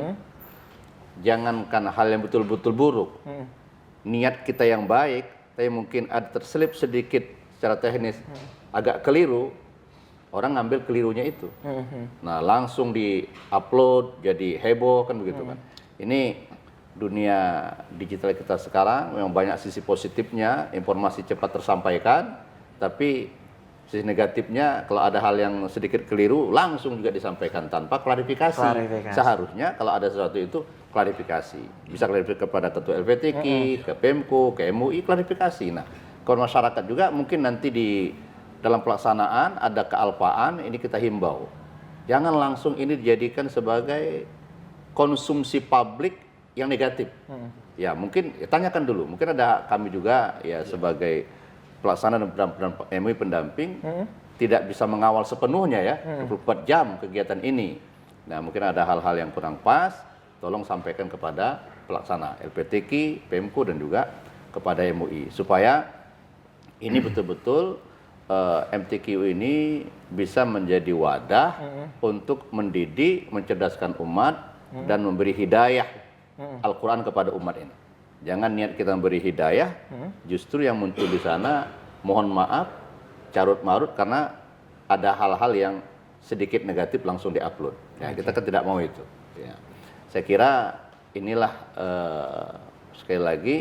jangankan hal yang betul-betul buruk, niat kita yang baik, tapi mungkin ada terselip sedikit secara teknis agak keliru, orang ngambil kelirunya itu. Nah, langsung di-upload jadi heboh kan begitu kan. Ini dunia digital kita sekarang memang banyak sisi positifnya, informasi cepat tersampaikan, tapi sisi negatifnya kalau ada hal yang sedikit keliru langsung juga disampaikan tanpa klarifikasi. Seharusnya kalau ada sesuatu itu klarifikasi. Bisa klarifikasi kepada ketua LPTK, ke Pemko, ke MUI, klarifikasi. Nah, kalau masyarakat juga mungkin nanti di dalam pelaksanaan ada kealpaan, ini kita himbau. Jangan langsung ini dijadikan sebagai konsumsi publik yang negatif. Ya mungkin ya, tanyakan dulu. Mungkin ada kami juga ya sebagai pelaksana dan MUI pendamping tidak bisa mengawal sepenuhnya ya 24 jam kegiatan ini. Nah mungkin ada hal-hal yang kurang pas, tolong sampaikan kepada pelaksana LPTK, Pemko dan juga kepada MUI supaya ini betul-betul MTQ ini bisa menjadi wadah untuk mendidik, mencerdaskan umat dan memberi hidayah Al-Quran kepada umat ini. Jangan niat kita memberi hidayah, justru yang muncul di sana, mohon maaf, carut marut karena ada hal-hal yang sedikit negatif langsung diupload. Ya, kita kan tidak mau itu. Ya. Saya kira inilah sekali lagi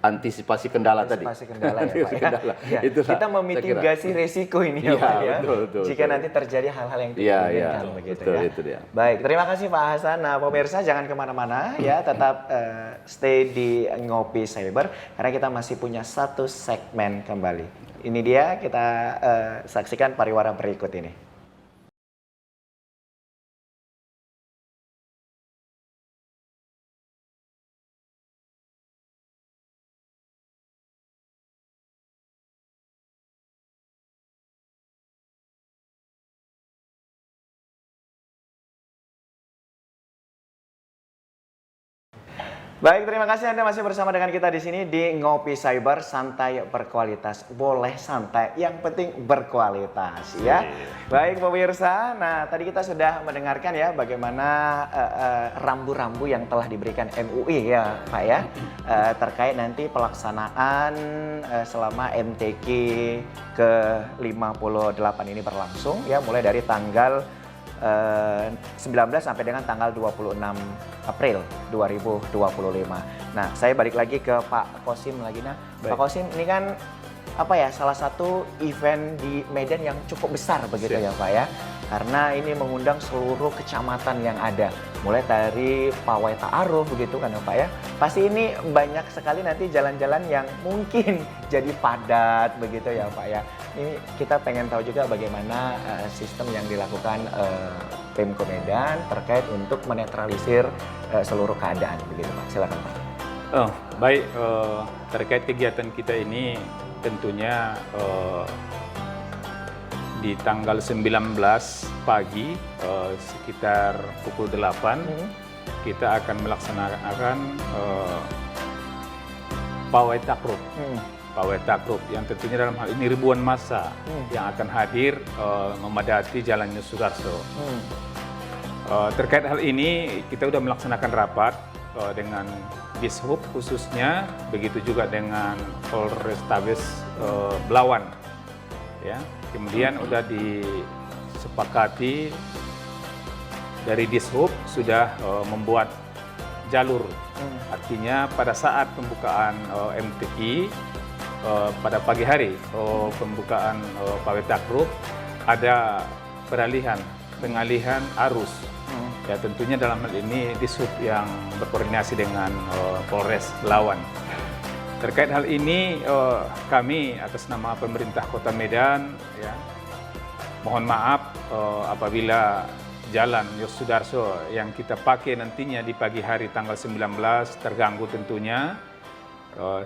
antisipasi kendala tadi. Antisipasi kendala ya Pak. Kendala. Ya. Kita memitigasi resiko ini ya Pak ya. Betul, jika nanti terjadi hal-hal yang tidak diinginkan begitu betul, ya. Itu dia. Baik, terima kasih Pak Hasan. Nah pemirsa jangan kemana-mana ya, tetap stay di Ngopi Cyber karena kita masih punya satu segmen kembali. Ini dia, kita saksikan pariwara berikut ini. Baik, terima kasih Anda masih bersama dengan kita di sini di Ngopi Cyber, santai berkualitas. Boleh santai, yang penting berkualitas ya. Baik pemirsa, nah tadi kita sudah mendengarkan ya bagaimana rambu-rambu yang telah diberikan MUI ya Pak ya. Terkait nanti pelaksanaan selama MTQ ke-58 ini berlangsung ya, mulai dari tanggal 19 sampai dengan tanggal 26 April 2025. Nah, saya balik lagi ke Pak Kosim lagi. Nah, Pak Kosim ini kan apa ya, salah satu event di Medan yang cukup besar begitu ya Pak ya. Karena ini mengundang seluruh kecamatan yang ada. Mulai dari pawai ta'aruf begitu kan ya Pak ya. Pasti ini banyak sekali nanti jalan-jalan yang mungkin jadi padat begitu ya Pak ya. Ini kita pengen tahu juga bagaimana sistem yang dilakukan Pemko Medan terkait untuk menetralisir seluruh keadaan begitu Pak. Silakan Pak. Baik, terkait kegiatan kita ini tentunya di tanggal 19 pagi sekitar pukul 8 kita akan melaksanakan pawai takrub. Pawai takrub yang tentunya dalam hal ini ribuan massa yang akan hadir memadati Jalan Sudarso. Terkait hal ini kita sudah melaksanakan rapat dengan Dishub khususnya, begitu juga dengan Polrestabes Belawan. Ya, kemudian sudah disepakati dari Dishub sudah membuat jalur. Artinya pada saat pembukaan MTQ pada pagi hari pembukaan pawai takrub ada pengalihan arus. Ya tentunya dalam hal ini Dishub yang berkoordinasi dengan Polres Belawan. Terkait hal ini kami atas nama pemerintah Kota Medan ya mohon maaf apabila Jalan Yosudarso yang kita pakai nantinya di pagi hari tanggal 19 terganggu tentunya.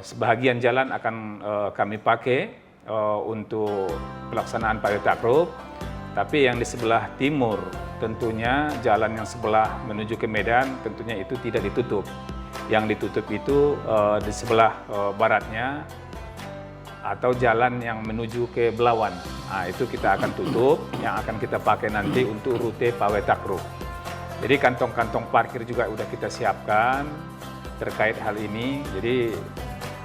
Sebahagian jalan akan kami pakai untuk pelaksanaan pawai takrub Tapi yang di sebelah timur, tentunya jalan yang sebelah menuju ke Medan, tentunya itu tidak ditutup. Yang ditutup itu di sebelah baratnya, atau jalan yang menuju ke Belawan. Nah, itu kita akan tutup, yang akan kita pakai nanti untuk rute Pawe Takruk. Jadi kantong-kantong parkir juga udah kita siapkan terkait hal ini. Jadi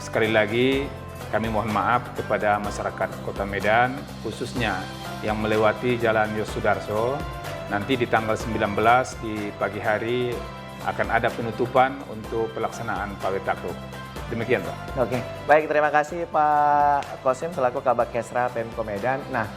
sekali lagi kami mohon maaf kepada masyarakat Kota Medan, khususnya yang melewati Jalan Yosudarso. Nanti di tanggal 19 di pagi hari akan ada penutupan untuk pelaksanaan Pawe Takruk. Demikian, Pak. Oke, baik, terima kasih Pak Kosim selaku Kabak Kesra Pemko Medan. Nah,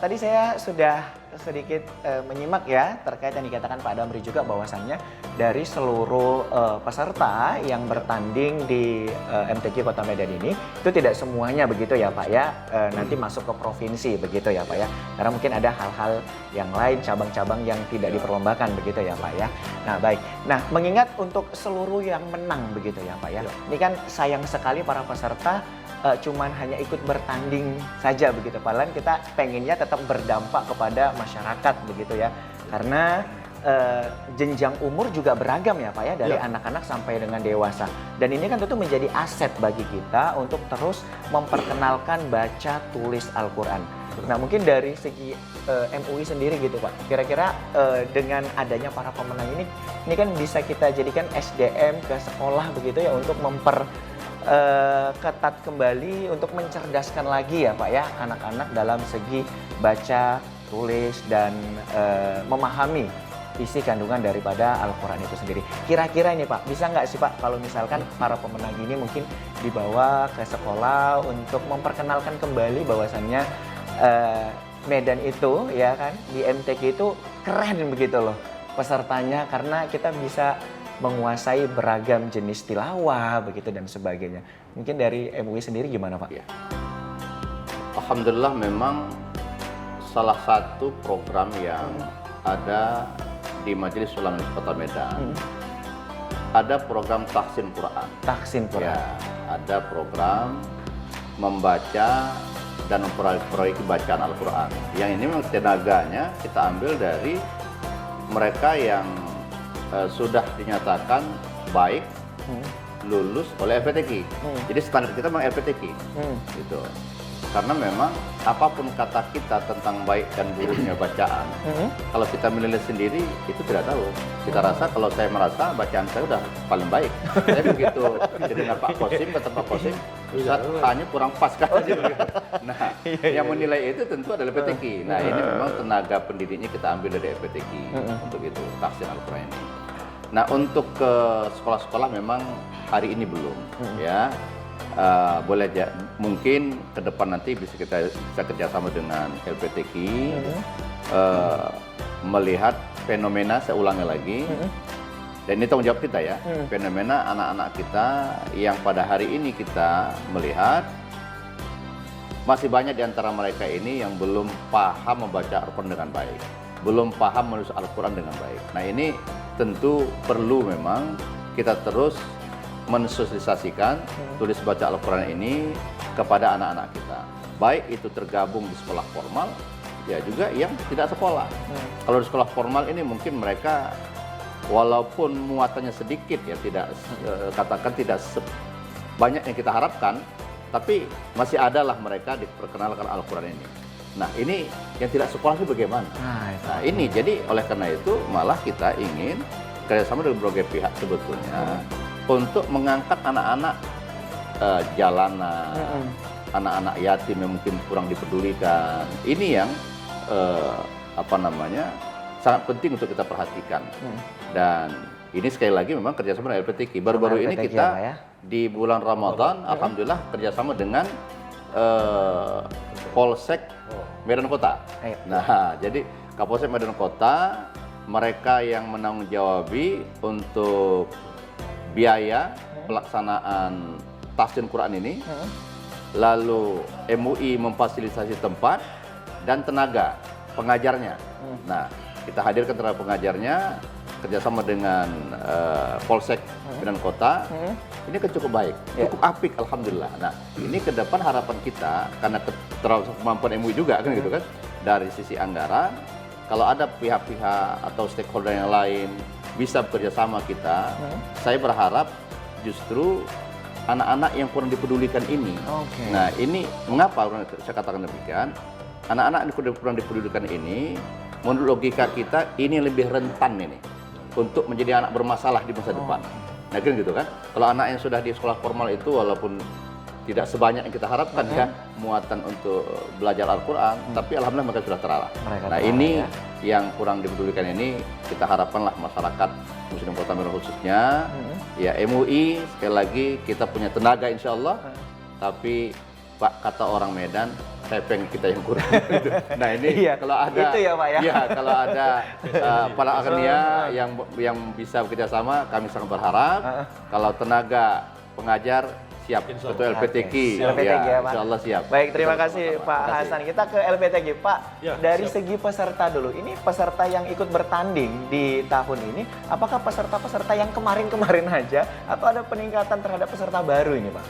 tadi saya sudah sedikit menyimak ya terkait yang dikatakan Pak Damri juga, bahwasannya dari seluruh peserta yang bertanding di MTQ Kota Medan ini itu tidak semuanya begitu ya Pak ya, nanti masuk ke provinsi begitu ya Pak ya, karena mungkin ada hal-hal yang lain, cabang-cabang yang tidak diperlombakan begitu ya Pak ya. Nah baik, nah mengingat untuk seluruh yang menang begitu ya Pak ya, ini kan sayang sekali para peserta cuman hanya ikut bertanding saja begitu, padahal kita pengennya tetap berdampak kepada masyarakat begitu ya, karena jenjang umur juga beragam ya Pak ya, dari anak-anak sampai dengan dewasa, dan ini kan tentu menjadi aset bagi kita untuk terus memperkenalkan baca tulis Al-Quran. Nah mungkin dari segi MUI sendiri gitu Pak, kira-kira dengan adanya para pemenang ini kan bisa kita jadikan SDM ke sekolah begitu ya, untuk ketat kembali untuk mencerdaskan lagi ya Pak ya anak-anak dalam segi baca, tulis, dan memahami isi kandungan daripada Al-Quran itu sendiri. Kira-kira ini Pak, bisa nggak sih Pak kalau misalkan para pemenang ini mungkin dibawa ke sekolah untuk memperkenalkan kembali bahwasannya Medan itu ya kan, di MTQ itu keren begitu loh pesertanya, karena kita bisa menguasai beragam jenis tilawah begitu dan sebagainya. Mungkin dari MUI sendiri gimana Pak? Ya. Alhamdulillah memang salah satu program yang ada di Majelis Ulama Kota Medan, ada program tahsin Quran. Tahsin Quran. Ya, ada program membaca dan memproyeksi bacaan Al-Quran. Yang ini memang tenaganya kita ambil dari mereka yang sudah dinyatakan baik lulus oleh LPTQ. Jadi standar kita memang LPTQ. Gitu. Karena memang apapun kata kita tentang baik dan buruknya bacaan, kalau kita menilai sendiri itu tidak tahu. Kita rasa, kalau saya merasa bacaan saya udah paling baik. Saya begitu dengan Pak Kosim, kata Pak Kosim, Ustaz hanya kurang pas kan. Nah, yang menilai itu tentu adalah LPTQ. Nah, ini memang tenaga pendidiknya kita ambil dari LPTQ untuk itu, tahsin Al-Quran ini. Nah, untuk ke sekolah-sekolah memang hari ini belum, ya. Boleh aja, mungkin ke depan nanti bisa kita kerjasama dengan LPTQ, melihat fenomena, saya ulangi lagi, dan ini tanggung jawab kita ya, fenomena anak-anak kita yang pada hari ini kita melihat masih banyak di antara mereka ini yang belum paham membaca Al-Quran dengan baik, belum paham menulis Al-Quran dengan baik. Nah ini tentu perlu memang kita terus mensosialisasikan tulis baca Al-Quran ini kepada anak-anak kita. Baik itu tergabung di sekolah formal, ya juga yang tidak sekolah. Kalau di sekolah formal ini mungkin mereka walaupun muatannya sedikit ya, tidak katakan tidak banyak yang kita harapkan, tapi masih adalah mereka diperkenalkan Al-Quran ini. Nah ini yang tidak sekolah itu bagaimana? Nah ini jadi oleh karena itu malah kita ingin kerjasama dengan berbagai pihak sebetulnya untuk mengangkat anak-anak jalanan, anak-anak yatim yang mungkin kurang dipedulikan. Ini yang sangat penting untuk kita perhatikan. Dan ini sekali lagi memang kerjasama dengan LPTQ. Baru-baru ini kita di bulan Ramadan, alhamdulillah kerjasama dengan Polsek Medan Kota. Nah, jadi Kapolsek Medan Kota, mereka yang menanggung jawabi untuk biaya pelaksanaan tahsin Quran ini, lalu MUI memfasilitasi tempat dan tenaga pengajarnya. Nah, kita hadirkan tenaga pengajarnya kerjasama dengan Polsek Medan Kota. Ini kan cukup baik, cukup apik, alhamdulillah. Nah, ini ke depan harapan kita karena kemampuan MUI juga kan gitu kan, dari sisi anggaran, kalau ada pihak-pihak atau stakeholder yang lain bisa bekerja sama kita, saya berharap justru anak-anak yang kurang dipedulikan ini. Oke. Nah, ini mengapa saya katakan demikian? Anak-anak yang kurang dipedulikan ini, menurut logika kita, ini lebih rentan ini untuk menjadi anak bermasalah di masa depan. Nah, kan gitu kan? Kalau anak yang sudah di sekolah formal itu, walaupun tidak sebanyak yang kita harapkan ya muatan untuk belajar Al-Quran, tapi alhamdulillah mereka sudah terarah. Nah, ini yang kurang dipedulikan ini, kita harapkanlah masyarakat Muslim Kota Medan khususnya, ya MUI sekali lagi kita punya tenaga insya Allah, tapi Pak, kata orang Medan, hepeng kita yang kurang. Nah ini kalau ada, itu ya Pak ya. Iya, kalau ada para ahlinya yang bisa bekerja sama, kami sangat berharap. Kalau tenaga pengajar siap, betul LPTQ, LPTQ ya Pak. Insya Allah siap. Baik, terima kasih Pak Hasan. Kita ke LPTQ Pak. Dari segi peserta dulu, ini peserta yang ikut bertanding di tahun ini, apakah peserta-peserta yang kemarin-kemarin aja, atau ada peningkatan terhadap peserta baru ini Pak?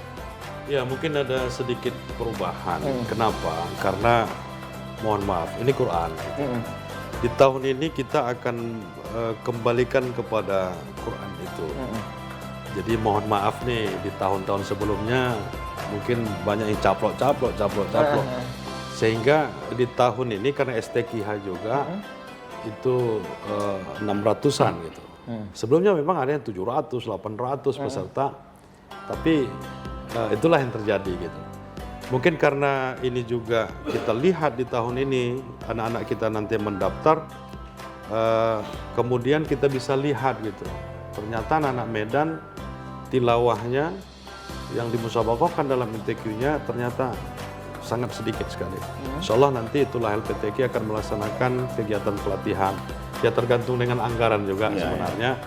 Ya, mungkin ada sedikit perubahan. Kenapa? Karena mohon maaf, ini Quran. Di tahun ini kita akan kembalikan kepada Quran itu. Jadi mohon maaf nih, di tahun-tahun sebelumnya mungkin banyak yang caplok. Sehingga di tahun ini karena STQH juga itu 600-an gitu. Sebelumnya memang ada yang 700, 800 peserta. Tapi itulah yang terjadi gitu. Mungkin karena ini juga kita lihat di tahun ini anak-anak kita nanti mendaftar, kemudian kita bisa lihat gitu. Ternyata anak-anak Medan tilawahnya yang dimusabaqahkan dalam MTQ-nya ternyata sangat sedikit sekali. Insya Allah nanti itulah LPTQ akan melaksanakan kegiatan pelatihan. Ya tergantung dengan anggaran juga sebenarnya.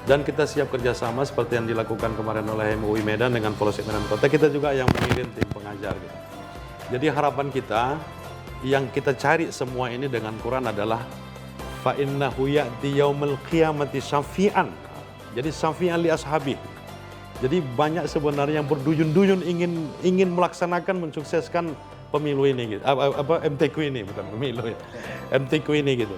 Dan kita siap kerjasama seperti yang dilakukan kemarin oleh MUI Medan dengan Polsek Medan Kota. Kita juga yang mengirim tim pengajar gitu. Jadi harapan kita yang kita cari semua ini dengan Quran adalah fa innahu ya'ti yaumil qiyamati syafi'an. Jadi syafi'an li ashabi. Jadi banyak sebenarnya yang berduyun-duyun ingin melaksanakan mensukseskan pemilu ini gitu. MTQ ini bukan pemilu ya. MTQ ini gitu.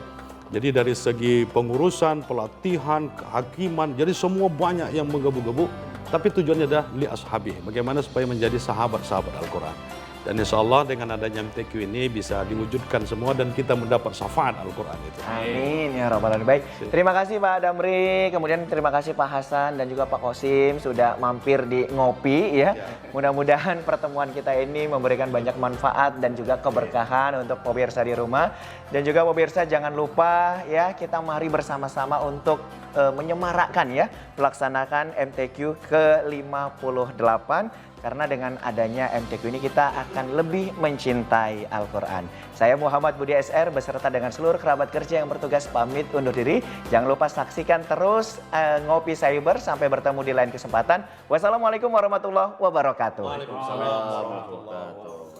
Jadi dari segi pengurusan, pelatihan, kehakiman, jadi semua banyak yang menggebu-gebu. Tapi tujuannya adalah li ashabi, bagaimana supaya menjadi sahabat-sahabat Al-Quran. Dan insya Allah dengan adanya MTQ ini bisa diwujudkan semua dan kita mendapat syafaat Al-Quran itu. Amin ya Rabbal Alamin. Baik, terima kasih Pak Damri, kemudian terima kasih Pak Hasan dan juga Pak Kosim sudah mampir di Ngopi ya. Mudah-mudahan pertemuan kita ini memberikan banyak manfaat dan juga keberkahan untuk pemirsa di rumah. Dan juga pemirsa jangan lupa ya, kita mari bersama-sama untuk menyemarakkan ya melaksanakan MTQ ke-58. Karena dengan adanya MTQ ini kita akan lebih mencintai Al-Quran. Saya Muhammad Budi SR beserta dengan seluruh kerabat kerja yang bertugas pamit undur diri. Jangan lupa saksikan terus Ngopi Cyber. Sampai bertemu di lain kesempatan. Wassalamualaikum warahmatullahi wabarakatuh. Waalaikumsalam warahmatullahi wabarakatuh.